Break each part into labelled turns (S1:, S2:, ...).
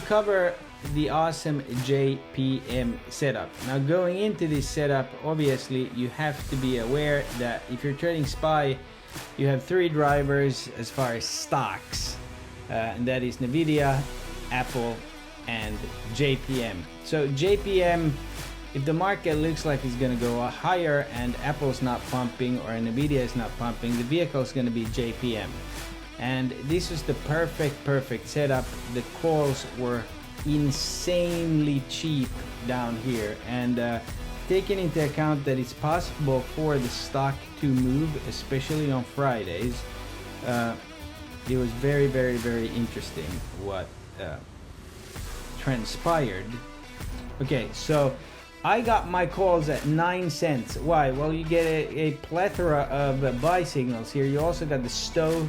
S1: cover the awesome JPM setup. Now going into this setup, obviously you have to be aware that if you're trading SPY, you have three drivers as far as stocks, and that is Nvidia, Apple, and JPM. So JPM, if the market looks like it's going to go higher and Apple's not pumping or Nvidia is not pumping, the vehicle is going to be JPM. And this is the perfect setup. The calls were insanely cheap down here, and taking into account that it's possible for the stock to move, especially on Fridays, it was very interesting what transpired. Okay, so I got my calls at 9 cents. Why? Well, you get a plethora of buy signals here. You also got the Stowe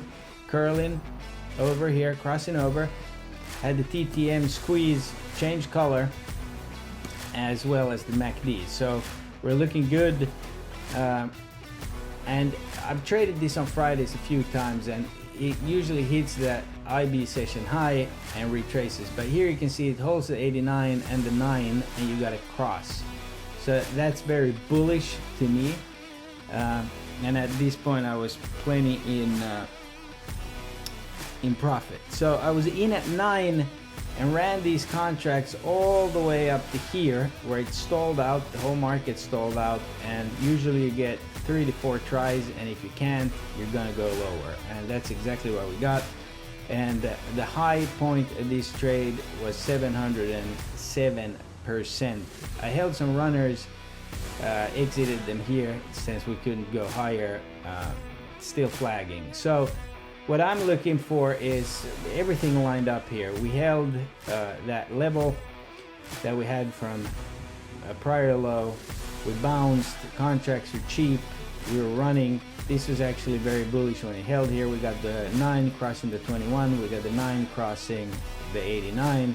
S1: curling over here, crossing over. Had the TTM squeeze, change color, as well as the MACD. So we're looking good. And I've traded this on Fridays a few times, and it usually hits that IB session high and retraces. But here you can see it holds the 89 and the 9, and you got a cross. So that's very bullish to me. And at this point I was plenty in profit. So I was in at 9 and ran these contracts all the way up to here where it stalled out, the whole market stalled out, and usually you get 3 to 4 tries, and if you can't, you're gonna go lower, and that's exactly what we got. And the high point of this trade was 707%. I held some runners, exited them here since we couldn't go higher, still flagging. So what I'm looking for is everything lined up here. We held that level that we had from a prior low. We bounced, contracts are cheap, we were running. This was actually very bullish when it held here. We got the 9 crossing the 21, we got the 9 crossing the 89,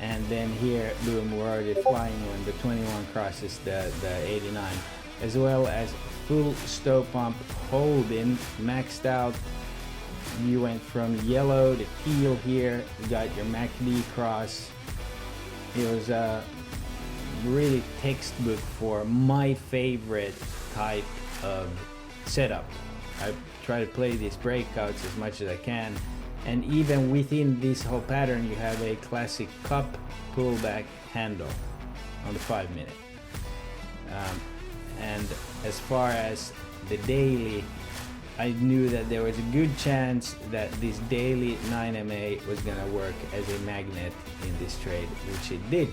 S1: and then here, boom, we're already flying when the 21 crosses the 89. As well as full Stowe pump holding, maxed out. You went from yellow to teal here. You got your MACD cross. It was really textbook for my favorite type of setup. I try to play these breakouts as much as I can, and even within this whole pattern you have a classic cup pullback handle on the 5 minute. And as far as the daily, I knew that there was a good chance that this daily 9MA was gonna work as a magnet in this trade, which it did.